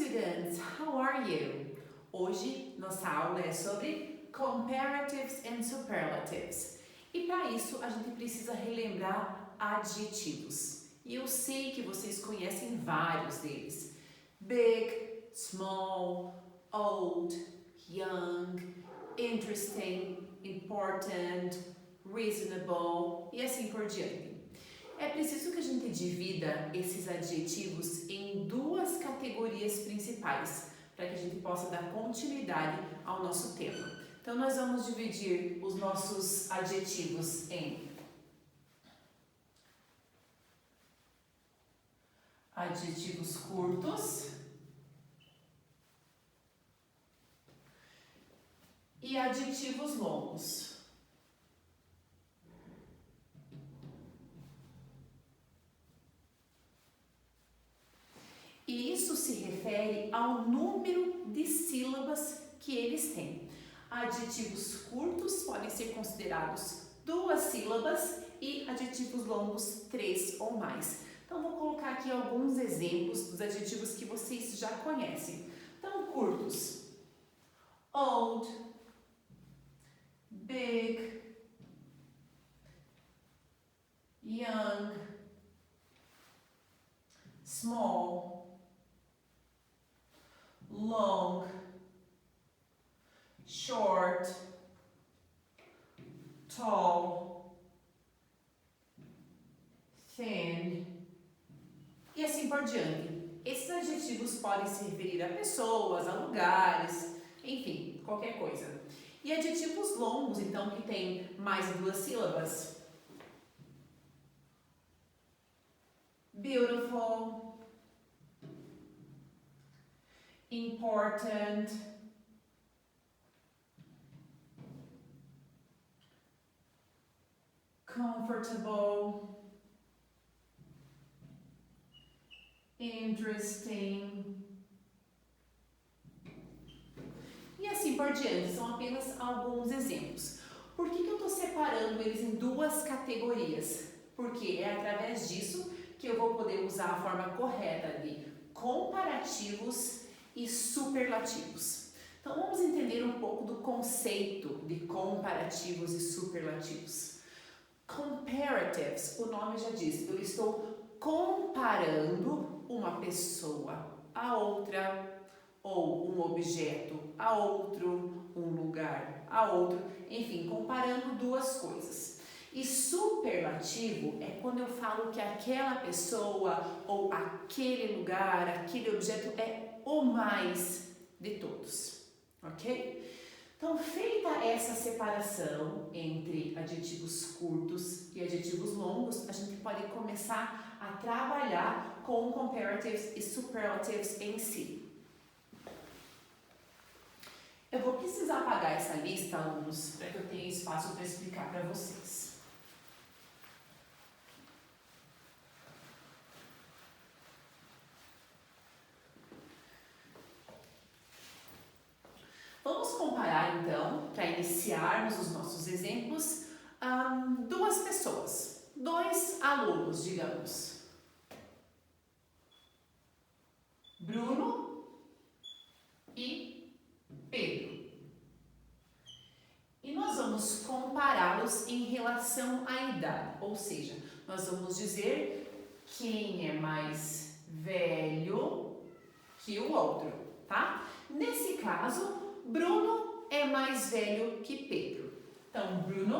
students, how are you? Hoje nossa aula é sobre comparatives and superlatives. E para isso a gente precisa relembrar adjetivos. E eu sei que vocês conhecem vários deles. Big, small, old, young, interesting, important, reasonable e assim por diante. É preciso que a gente divida esses adjetivos em duas categorias principais, para que a gente possa dar continuidade ao nosso tema. Então, nós vamos dividir os nossos adjetivos em adjetivos curtos e adjetivos longos. E isso se refere ao número de sílabas que eles têm. Adjetivos curtos podem ser considerados 2 sílabas e adjetivos longos 3 ou mais. Então, vou colocar aqui alguns exemplos dos adjetivos que vocês já conhecem. Então, curtos: old, big, young, small, long, short, tall, thin e assim por diante. Esses adjetivos podem se referir a pessoas, a lugares, enfim, qualquer coisa. E adjetivos longos, então, que tem mais de 2 sílabas. Beautiful, important, comfortable, interesting e assim por diante. São apenas alguns exemplos. Por que eu estou separando eles em duas categorias? Porque é através disso que eu vou poder usar a forma correta de comparativos e superlativos. Então vamos entender um pouco do conceito de comparativos e superlativos. Comparatives, o nome já diz, eu estou comparando uma pessoa a outra, ou um objeto a outro, um lugar a outro, enfim, comparando duas coisas. E superlativo é quando eu falo que aquela pessoa ou aquele lugar, aquele objeto é o mais de todos, ok? Então, feita essa separação entre adjetivos curtos e adjetivos longos, a gente pode começar a trabalhar com comparatives e superlatives em si. Eu vou precisar apagar essa lista, alunos, para que eu tenha espaço para explicar para vocês. Vamos comparar, então, para iniciarmos os nossos exemplos, 2 pessoas, 2 alunos, digamos. Bruno e Pedro. E nós vamos compará-los em relação à idade, ou seja, nós vamos dizer quem é mais velho que o outro, tá? Nesse caso, Bruno é mais velho que Pedro. Então, Bruno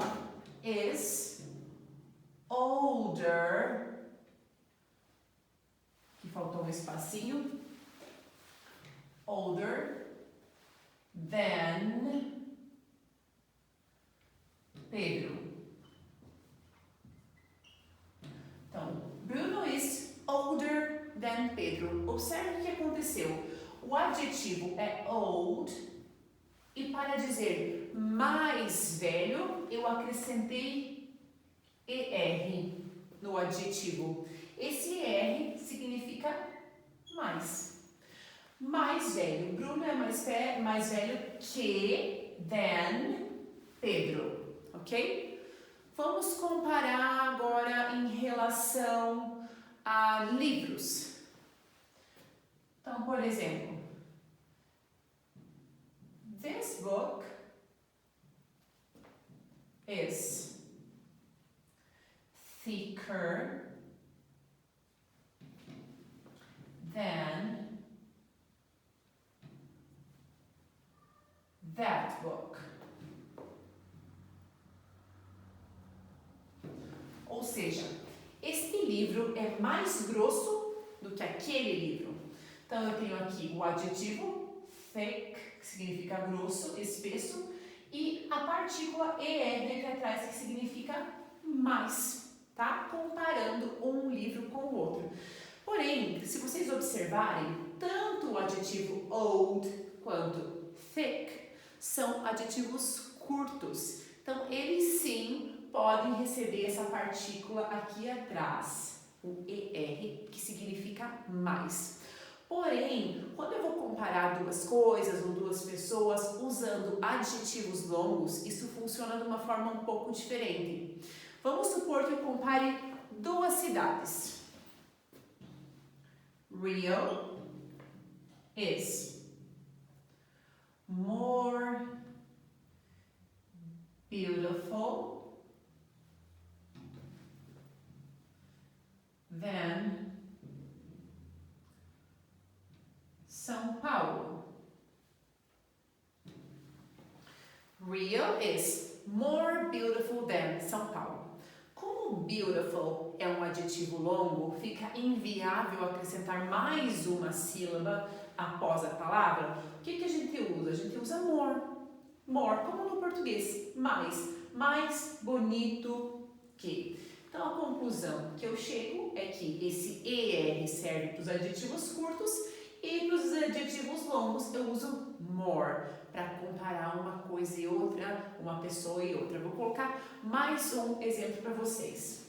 is older, que faltou um espacinho, older than Pedro. Então, Bruno is older than Pedro. Observe o que aconteceu. O adjetivo é old e para dizer mais velho, eu acrescentei ER no adjetivo. Esse ER significa mais. Mais velho. Bruno é mais velho que than Pedro, ok? Vamos comparar agora em relação a livros. Então, por exemplo, is thicker than that book. Ou seja, este livro é mais grosso do que aquele livro. Então, eu tenho aqui o adjetivo thick, que significa grosso, espesso, e a partícula ER aqui atrás, que significa mais, tá? Comparando um livro com o outro. Porém, se vocês observarem, tanto o adjetivo old quanto thick são adjetivos curtos. Então, eles sim podem receber essa partícula aqui atrás, o ER, que significa mais. Porém, quando eu vou comparar duas coisas ou duas pessoas usando adjetivos longos, isso funciona de uma forma um pouco diferente. Vamos supor que eu compare duas cidades. Rio is more beautiful than São Paulo. Rio is more beautiful than São Paulo. Como beautiful é um adjetivo longo, fica inviável acrescentar mais uma sílaba após a palavra. O que a gente usa? A gente usa more. More, como no português, mais bonito que. Então, a conclusão que eu chego é que esse ER serve para os adjetivos curtos e para os adjetivos longos eu uso more, para comparar uma coisa e outra, uma pessoa e outra. Vou colocar mais um exemplo para vocês.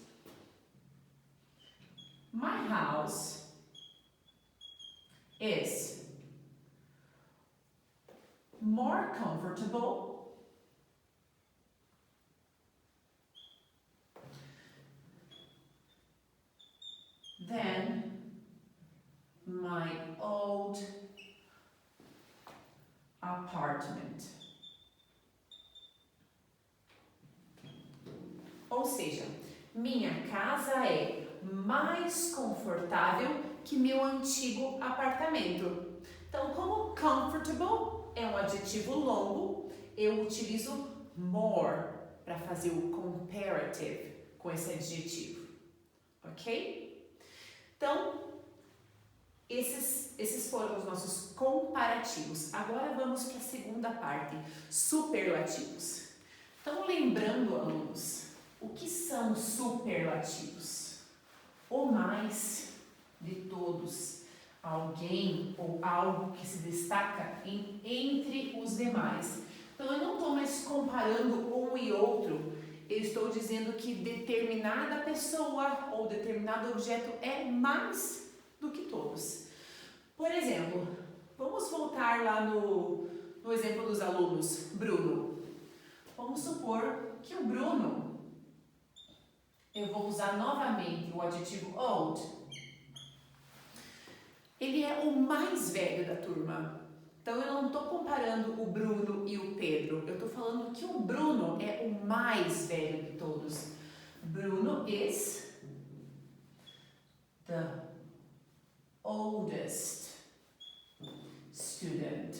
My house is more comfortable than my old apartment. Ou seja, minha casa é mais confortável que meu antigo apartamento. Então, como comfortable é um adjetivo longo, eu utilizo more para fazer o comparative com esse adjetivo, ok? Então, esses foram os nossos comparativos. Agora vamos para a segunda parte, superlativos. Então, lembrando, alunos, o que são superlativos? O mais de todos, alguém ou algo que se destaca entre os demais. Então, eu não estou mais comparando um e outro, eu estou dizendo que determinada pessoa ou determinado objeto é mais do que todos. Por exemplo, vamos voltar lá no exemplo dos alunos, Bruno. Vamos supor que o Bruno, eu vou usar novamente o adjetivo old. Ele é o mais velho da turma. Então, eu não estou comparando o Bruno e o Pedro. Eu estou falando que o Bruno é o mais velho de todos. Bruno is the oldest student.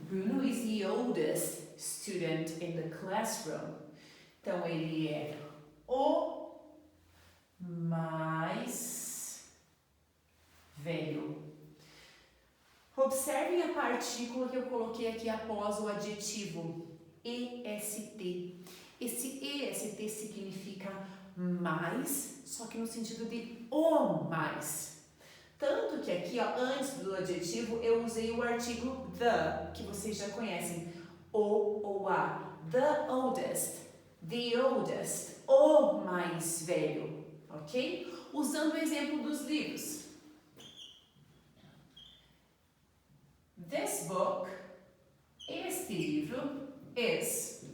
Bruno is the oldest student in the classroom. Então, ele é o mais velho. Observem a partícula que eu coloquei aqui após o adjetivo EST. Esse EST significa mais, só que no sentido de o mais. Tanto que aqui, ó, antes do adjetivo, eu usei o artigo the, que vocês já conhecem. O ou a. The oldest. The oldest. O mais velho. Ok? Usando o exemplo dos livros. This book, este livro, is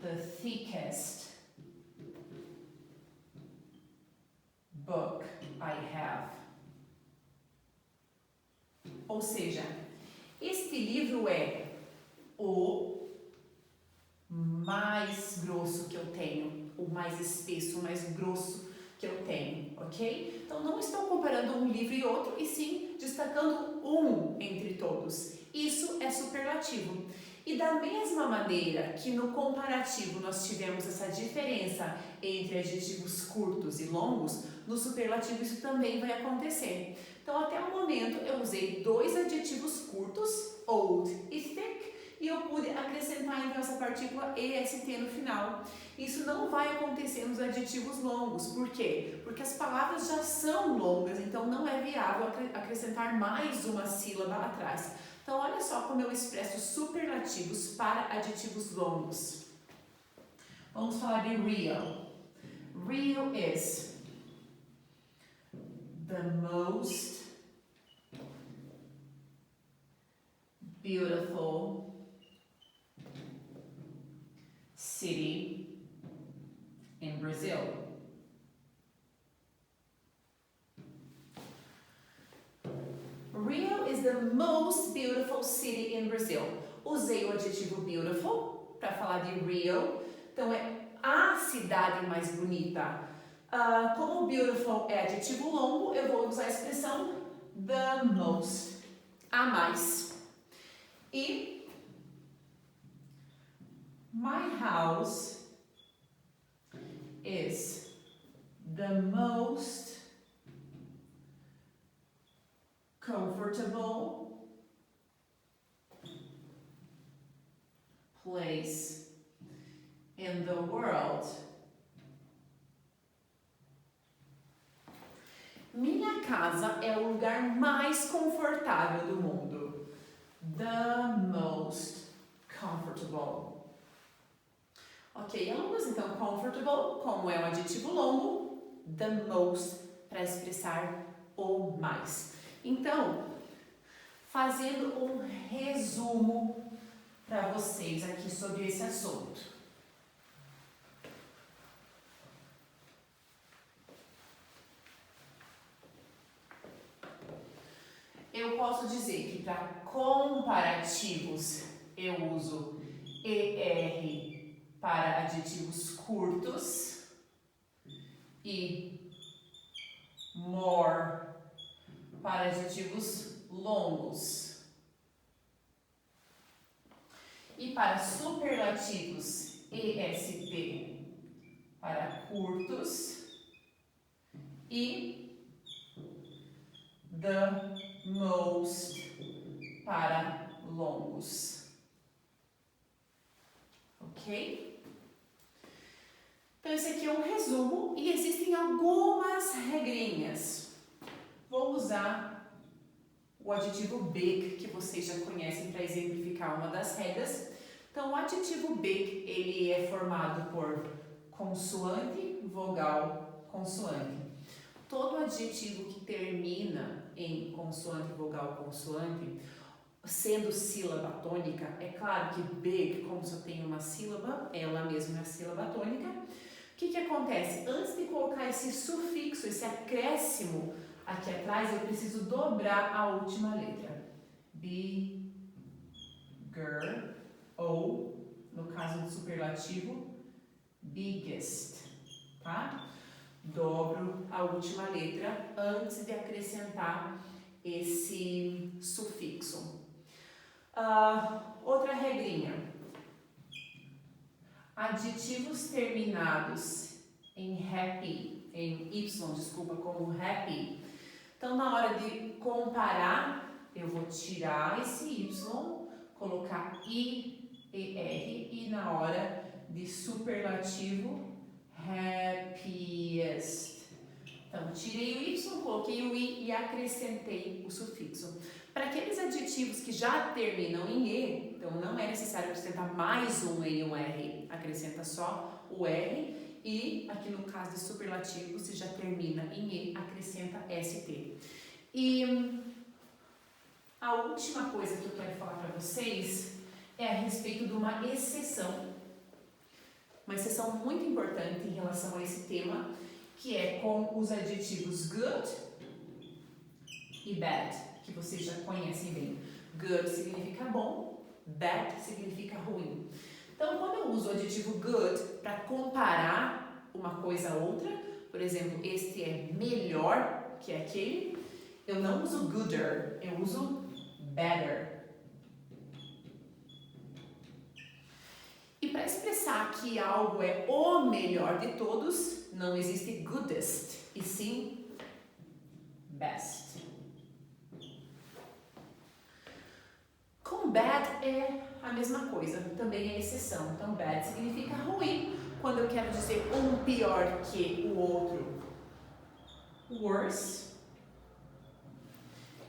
the thickest book I have. Ou seja, este livro é o mais grosso que eu tenho, o mais espesso, o mais grosso que eu tenho, ok? Então não estou comparando um livro e outro, e sim destacando um entre todos. Isso é superlativo. E da mesma maneira que no comparativo nós tivemos essa diferença entre adjetivos curtos e longos, no superlativo isso também vai acontecer. Então até o momento eu usei 2 adjetivos curtos, old e thick, e eu pude acrescentar então essa partícula EST no final. Isso não vai acontecer nos adjetivos longos. Por quê? Porque as palavras já são longas, então não é viável acrescentar mais uma sílaba atrás. Então olha só como eu expresso superlativos para adjetivos longos. Vamos falar de real. Real is the most beautiful city in Brazil. Rio is the most beautiful city in Brazil. Usei o adjetivo beautiful para falar de Rio. Então é a cidade mais bonita. Como beautiful é adjetivo longo, eu vou usar a expressão the most, a mais. E my house is the most comfortable place in the world. Minha casa é o lugar mais confortável do mundo. The most comfortable. Ok, alunos, então comfortable, como é um adjetivo longo, the most para expressar o mais. Então, fazendo um resumo para vocês aqui sobre esse assunto. Eu posso dizer que para comparativos eu uso ER para adjetivos curtos e more para adjetivos longos. E para superlativos, EST para curtos e the most para longos. Ok? Então esse aqui é um resumo e existem algumas regrinhas. Vou usar o adjetivo big, que vocês já conhecem, para exemplificar uma das regras. Então o adjetivo big, ele é formado por consoante, vogal, consoante. Todo adjetivo que termina em consoante, vogal, consoante, sendo sílaba tônica, é claro que big, como só tem uma sílaba, ela mesma é a sílaba tônica. O que acontece? Antes de colocar esse sufixo, esse acréscimo aqui atrás, eu preciso dobrar a última letra. Bigger, ou, no caso do superlativo, biggest, tá? Dobro a última letra antes de acrescentar esse sufixo. Outra regrinha. Adjetivos terminados em happy, em Y, desculpa, como happy. Então, na hora de comparar, eu vou tirar esse Y, colocar I, ER, e na hora de superlativo, happiest. Então, tirei o Y, coloquei o I e acrescentei o sufixo. Para aqueles adjetivos que já terminam em E, então não é necessário acrescentar mais um E e um R, acrescenta só o R. E aqui no caso de superlativo, se já termina em E, acrescenta ST. E a última coisa que eu quero falar para vocês é a respeito de uma exceção. Uma exceção muito importante em relação a esse tema, que é com os adjetivos good e bad. que vocês já conhecem bem. Good significa bom, bad significa ruim. Então, quando eu uso o adjetivo good para comparar uma coisa a outra, por exemplo, este é melhor que aquele, eu não uso gooder, eu uso better. E para expressar que algo é o melhor de todos, não existe goodest, e sim best. Com bad é a mesma coisa, também é exceção. Então, bad significa ruim, quando eu quero dizer um pior que o outro. Worse.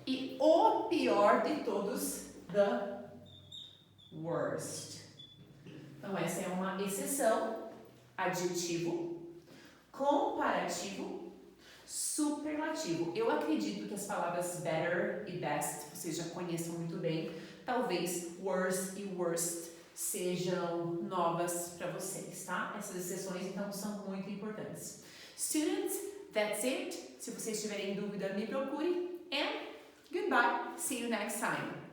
E o pior de todos, the worst. Então, essa é uma exceção, adjetivo, comparativo, superlativo. Eu acredito que as palavras better e best vocês já conheçam muito bem. Talvez worse e worst sejam novas para vocês, tá? Essas exceções, então, são muito importantes. Students, that's it. Se vocês tiverem dúvida, me procure. And goodbye. See you next time.